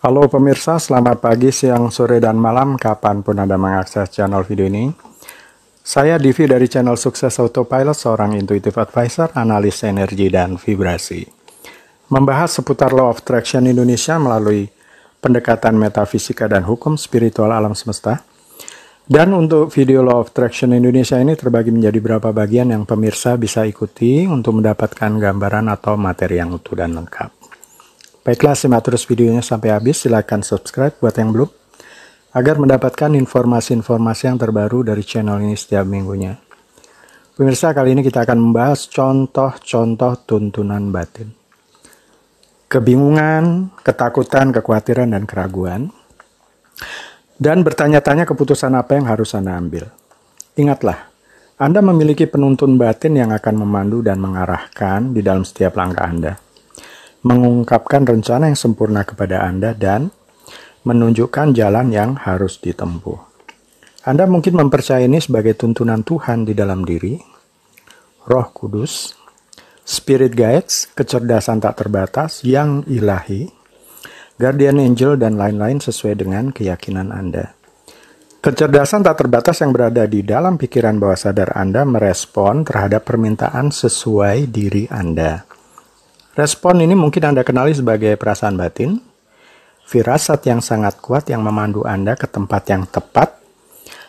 Halo pemirsa, selamat pagi, siang, sore, dan malam kapanpun Anda mengakses channel video ini. Saya Divi dari channel Sukses Autopilot, seorang intuitive advisor, analis energi, dan vibrasi. Membahas seputar Law of Attraction Indonesia melalui pendekatan metafisika dan hukum spiritual alam semesta. Dan untuk video Law of Attraction Indonesia ini terbagi menjadi beberapa bagian yang pemirsa bisa ikuti untuk mendapatkan gambaran atau materi yang utuh dan lengkap. Baiklah, simak terus videonya sampai habis. Silahkan subscribe buat yang belum, agar mendapatkan informasi-informasi yang terbaru dari channel ini setiap minggunya. Pemirsa, kali ini kita akan membahas contoh-contoh tuntunan batin. Kebingungan, ketakutan, kekhawatiran, dan keraguan. Dan bertanya-tanya keputusan apa yang harus Anda ambil. Ingatlah, Anda memiliki penuntun batin yang akan memandu dan mengarahkan di dalam setiap langkah Anda, mengungkapkan rencana yang sempurna kepada Anda, dan menunjukkan jalan yang harus ditempuh. Anda mungkin mempercayai ini sebagai tuntunan Tuhan di dalam diri, Roh Kudus, Spirit Guides, kecerdasan tak terbatas, yang ilahi, Guardian Angel, dan lain-lain sesuai dengan keyakinan Anda. Kecerdasan tak terbatas yang berada di dalam pikiran bawah sadar Anda merespon terhadap permintaan sesuai diri Anda. Respon ini mungkin Anda kenali sebagai perasaan batin, firasat yang sangat kuat yang memandu Anda ke tempat yang tepat,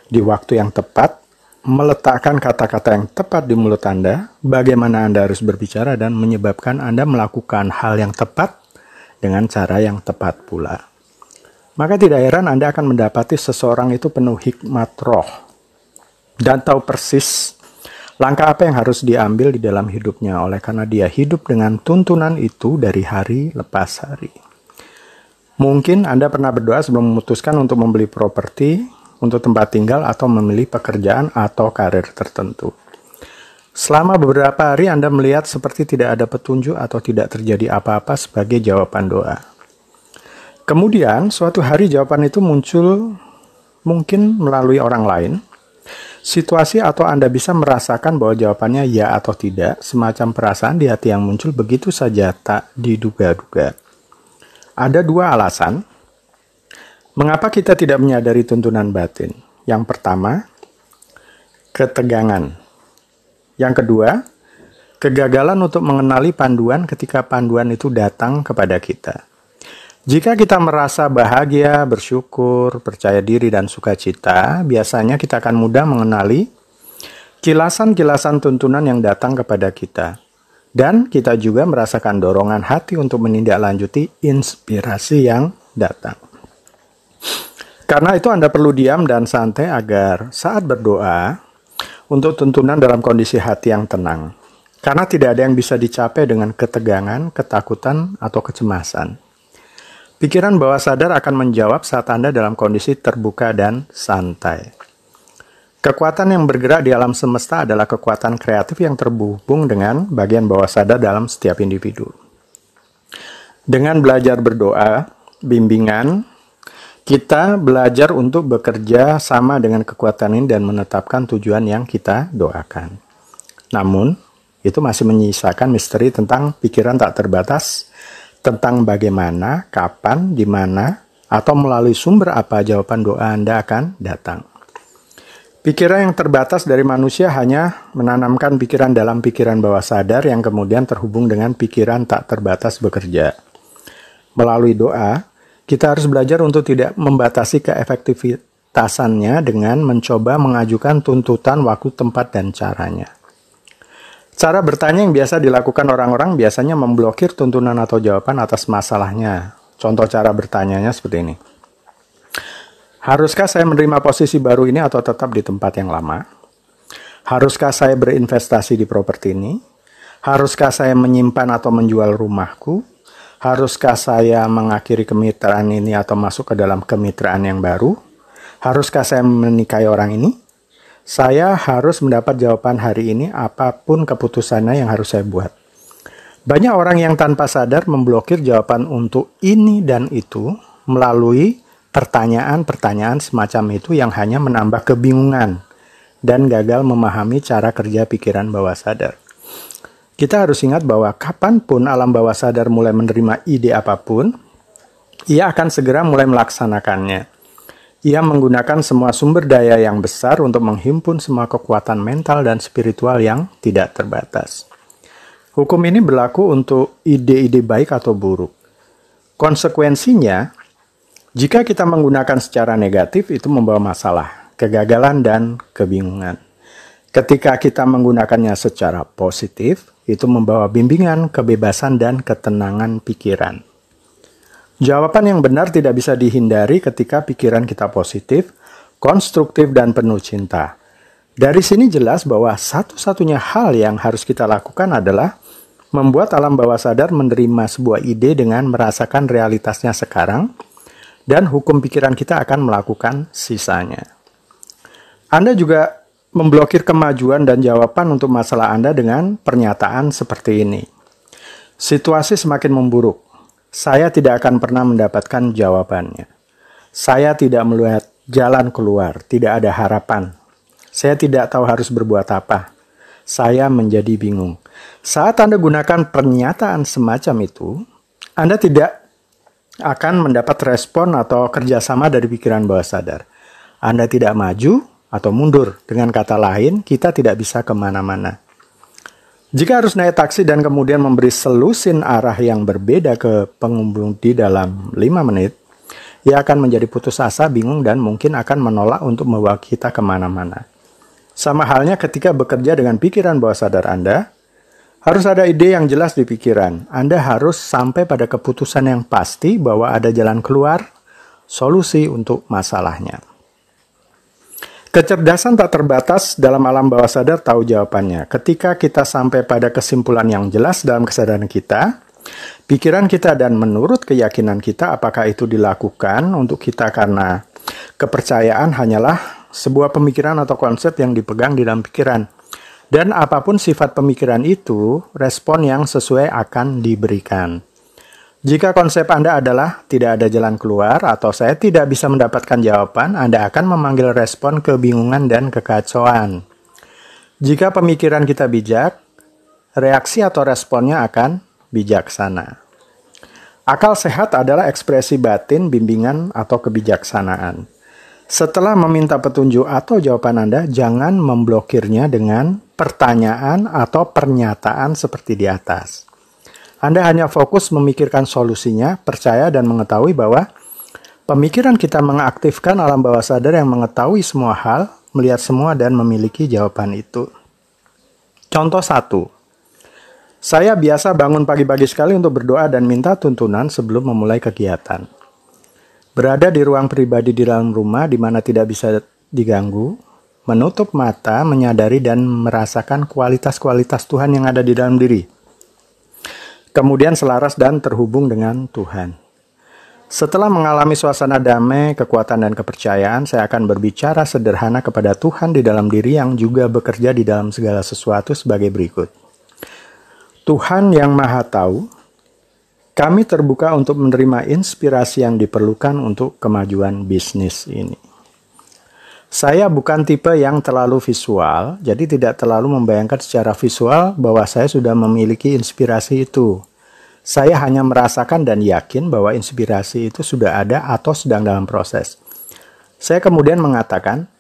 di waktu yang tepat, meletakkan kata-kata yang tepat di mulut Anda, bagaimana Anda harus berbicara, dan menyebabkan Anda melakukan hal yang tepat dengan cara yang tepat pula. Maka tidak heran Anda akan mendapati seseorang itu penuh hikmat roh, dan tahu persis langkah apa yang harus diambil di dalam hidupnya, oleh karena dia hidup dengan tuntunan itu dari hari lepas hari. Mungkin Anda pernah berdoa sebelum memutuskan untuk membeli properti, untuk tempat tinggal, atau memilih pekerjaan atau karir tertentu. Selama beberapa hari Anda melihat seperti tidak ada petunjuk atau tidak terjadi apa-apa sebagai jawaban doa. Kemudian suatu hari jawaban itu muncul mungkin melalui orang lain, situasi, atau Anda bisa merasakan bahwa jawabannya ya atau tidak, semacam perasaan di hati yang muncul begitu saja tak diduga-duga. Ada dua alasan mengapa kita tidak menyadari tuntunan batin. Yang pertama, ketegangan. Yang kedua, kegagalan untuk mengenali panduan ketika panduan itu datang kepada kita. Jika kita merasa bahagia, bersyukur, percaya diri, dan sukacita, biasanya kita akan mudah mengenali kilasan-kilasan tuntunan yang datang kepada kita. Dan kita juga merasakan dorongan hati untuk menindaklanjuti inspirasi yang datang. Karena itu Anda perlu diam dan santai agar saat berdoa untuk tuntunan dalam kondisi hati yang tenang. Karena tidak ada yang bisa dicapai dengan ketegangan, ketakutan, atau kecemasan. Pikiran bawah sadar akan menjawab saat Anda dalam kondisi terbuka dan santai. Kekuatan yang bergerak di alam semesta adalah kekuatan kreatif yang terhubung dengan bagian bawah sadar dalam setiap individu. Dengan belajar berdoa, bimbingan, kita belajar untuk bekerja sama dengan kekuatan ini dan menetapkan tujuan yang kita doakan. Namun, itu masih menyisakan misteri tentang pikiran tak terbatas, tentang bagaimana, kapan, di mana, atau melalui sumber apa jawaban doa Anda akan datang. Pikiran yang terbatas dari manusia hanya menanamkan pikiran dalam pikiran bawah sadar yang kemudian terhubung dengan pikiran tak terbatas bekerja. Melalui doa, kita harus belajar untuk tidak membatasi keefektivitasannya dengan mencoba mengajukan tuntutan waktu, tempat, dan caranya. Cara bertanya yang biasa dilakukan orang-orang biasanya memblokir tuntunan atau jawaban atas masalahnya. Contoh cara bertanyanya seperti ini. Haruskah saya menerima posisi baru ini atau tetap di tempat yang lama? Haruskah saya berinvestasi di properti ini? Haruskah saya menyimpan atau menjual rumahku? Haruskah saya mengakhiri kemitraan ini atau masuk ke dalam kemitraan yang baru? Haruskah saya menikahi orang ini? Saya harus mendapat jawaban hari ini apapun keputusannya yang harus saya buat. Banyak orang yang tanpa sadar memblokir jawaban untuk ini dan itu melalui pertanyaan-pertanyaan semacam itu yang hanya menambah kebingungan dan gagal memahami cara kerja pikiran bawah sadar. Kita harus ingat bahwa kapanpun alam bawah sadar mulai menerima ide apapun, ia akan segera mulai melaksanakannya. Ia menggunakan semua sumber daya yang besar untuk menghimpun semua kekuatan mental dan spiritual yang tidak terbatas. Hukum ini berlaku untuk ide-ide baik atau buruk. Konsekuensinya, jika kita menggunakan secara negatif, itu membawa masalah, kegagalan, dan kebingungan. Ketika kita menggunakannya secara positif, itu membawa bimbingan, kebebasan, dan ketenangan pikiran. Jawaban yang benar tidak bisa dihindari ketika pikiran kita positif, konstruktif, dan penuh cinta. Dari sini jelas bahwa satu-satunya hal yang harus kita lakukan adalah membuat alam bawah sadar menerima sebuah ide dengan merasakan realitasnya sekarang, dan hukum pikiran kita akan melakukan sisanya. Anda juga memblokir kemajuan dan jawaban untuk masalah Anda dengan pernyataan seperti ini. Situasi semakin memburuk. Saya tidak akan pernah mendapatkan jawabannya. Saya tidak melihat jalan keluar, tidak ada harapan. Saya tidak tahu harus berbuat apa. Saya menjadi bingung. Saat Anda gunakan pernyataan semacam itu, Anda tidak akan mendapat respon atau kerjasama dari pikiran bawah sadar. Anda tidak maju atau mundur. Dengan kata lain, kita tidak bisa kemana-mana. Jika harus naik taksi dan kemudian memberi selusin arah yang berbeda ke pengemudi dalam 5 menit, ia akan menjadi putus asa, bingung, dan mungkin akan menolak untuk membawa kita kemana-mana. Sama halnya ketika bekerja dengan pikiran bawah sadar Anda, harus ada ide yang jelas di pikiran. Anda harus sampai pada keputusan yang pasti bahwa ada jalan keluar, solusi untuk masalahnya. Kecerdasan tak terbatas dalam alam bawah sadar tahu jawabannya. Ketika kita sampai pada kesimpulan yang jelas dalam kesadaran kita, pikiran kita dan menurut keyakinan kita apakah itu dilakukan untuk kita karena kepercayaan hanyalah sebuah pemikiran atau konsep yang dipegang di dalam pikiran. Dan apapun sifat pemikiran itu, respon yang sesuai akan diberikan. Jika konsep Anda adalah tidak ada jalan keluar atau saya tidak bisa mendapatkan jawaban, Anda akan memanggil respon kebingungan dan kekacauan. Jika pemikiran kita bijak, reaksi atau responnya akan bijaksana. Akal sehat adalah ekspresi batin, bimbingan, atau kebijaksanaan. Setelah meminta petunjuk atau jawaban Anda, jangan memblokirnya dengan pertanyaan atau pernyataan seperti di atas. Anda hanya fokus memikirkan solusinya, percaya dan mengetahui bahwa pemikiran kita mengaktifkan alam bawah sadar yang mengetahui semua hal, melihat semua dan memiliki jawaban itu. Contoh 1. Saya biasa bangun pagi-pagi sekali untuk berdoa dan minta tuntunan sebelum memulai kegiatan. Berada di ruang pribadi di dalam rumah di mana tidak bisa diganggu, menutup mata, menyadari dan merasakan kualitas-kualitas Tuhan yang ada di dalam diri. Kemudian selaras dan terhubung dengan Tuhan. Setelah mengalami suasana damai, kekuatan dan kepercayaan, saya akan berbicara sederhana kepada Tuhan di dalam diri yang juga bekerja di dalam segala sesuatu sebagai berikut. Tuhan yang Maha Tahu, kami terbuka untuk menerima inspirasi yang diperlukan untuk kemajuan bisnis ini. Saya bukan tipe yang terlalu visual, jadi tidak terlalu membayangkan secara visual bahwa saya sudah memiliki inspirasi itu. Saya hanya merasakan dan yakin bahwa inspirasi itu sudah ada atau sedang dalam proses. Saya kemudian mengatakan,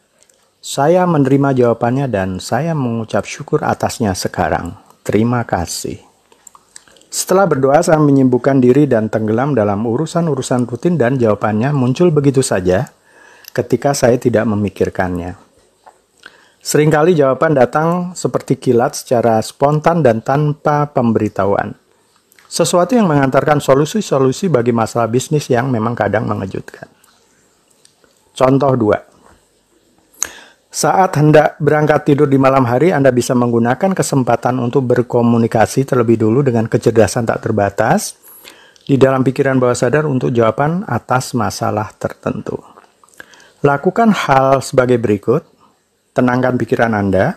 saya menerima jawabannya dan saya mengucap syukur atasnya sekarang. Terima kasih. Setelah berdoa, saya menyibukkan diri dan tenggelam dalam urusan-urusan rutin dan jawabannya muncul begitu saja ketika saya tidak memikirkannya. Seringkali jawaban datang seperti kilat secara spontan dan tanpa pemberitahuan. Sesuatu yang mengantarkan solusi-solusi bagi masalah bisnis yang memang kadang mengejutkan. Contoh 2. Saat hendak berangkat tidur di malam hari, Anda bisa menggunakan kesempatan untuk berkomunikasi terlebih dulu dengan kecerdasan tak terbatas di dalam pikiran bawah sadar untuk jawaban atas masalah tertentu. Lakukan hal sebagai berikut. Tenangkan pikiran Anda.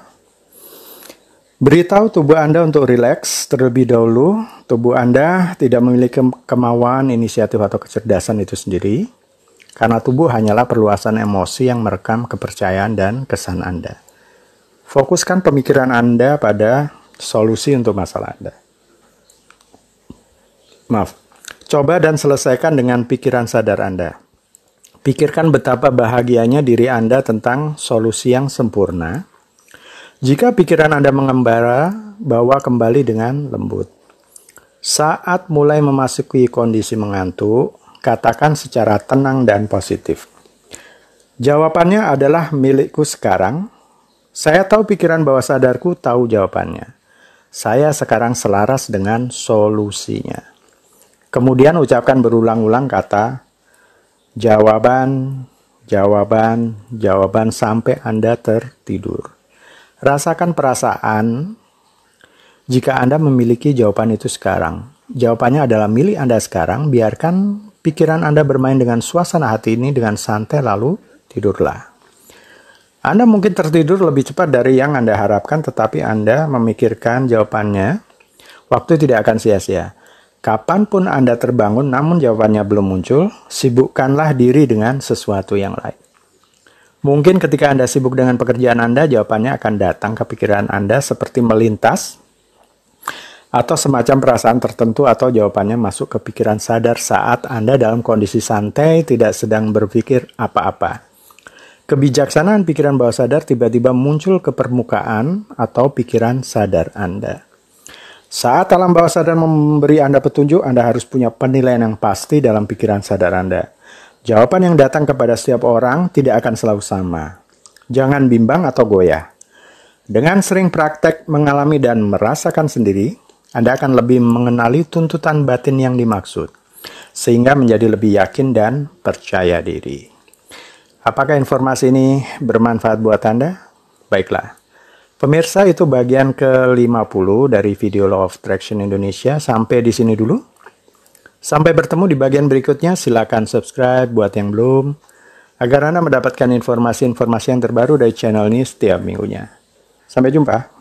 Beritahu tubuh Anda untuk rileks terlebih dahulu. Tubuh Anda tidak memiliki kemauan, inisiatif, atau kecerdasan itu sendiri. Karena tubuh hanyalah perluasan emosi yang merekam kepercayaan dan kesan Anda. Fokuskan pemikiran Anda pada solusi untuk masalah Anda. Coba dan selesaikan dengan pikiran sadar Anda. Pikirkan betapa bahagianya diri Anda tentang solusi yang sempurna. Jika pikiran Anda mengembara, bawa kembali dengan lembut. Saat mulai memasuki kondisi mengantuk, katakan secara tenang dan positif. Jawabannya adalah milikku sekarang. Saya tahu pikiran bawah sadarku tahu jawabannya. Saya sekarang selaras dengan solusinya. Kemudian ucapkan berulang-ulang kata jawaban, jawaban, jawaban sampai Anda tertidur. Rasakan perasaan jika Anda memiliki jawaban itu sekarang. Jawabannya adalah milik Anda sekarang. Biarkan pikiran Anda bermain dengan suasana hati ini dengan santai lalu tidurlah. Anda mungkin tertidur lebih cepat dari yang Anda harapkan, tetapi Anda memikirkan jawabannya. Waktu tidak akan sia-sia. Kapanpun Anda terbangun namun jawabannya belum muncul, sibukkanlah diri dengan sesuatu yang lain. Mungkin ketika Anda sibuk dengan pekerjaan Anda, jawabannya akan datang ke pikiran Anda seperti melintas, atau semacam perasaan tertentu, atau jawabannya masuk ke pikiran sadar saat Anda dalam kondisi santai, tidak sedang berpikir apa-apa. Kebijaksanaan pikiran bawah sadar tiba-tiba muncul ke permukaan atau pikiran sadar Anda. Saat alam bawah sadar memberi Anda petunjuk, Anda harus punya penilaian yang pasti dalam pikiran sadar Anda. Jawaban yang datang kepada setiap orang tidak akan selalu sama. Jangan bimbang atau goyah. Dengan sering praktek, mengalami dan merasakan sendiri, Anda akan lebih mengenali tuntutan batin yang dimaksud, sehingga menjadi lebih yakin dan percaya diri. Apakah informasi ini bermanfaat buat Anda? Baiklah. Pemirsa, itu bagian ke-50 dari video Law of Attraction Indonesia. Sampai di sini dulu. Sampai bertemu di bagian berikutnya. Silakan subscribe buat yang belum, agar Anda mendapatkan informasi-informasi yang terbaru dari channel ini setiap minggunya. Sampai jumpa.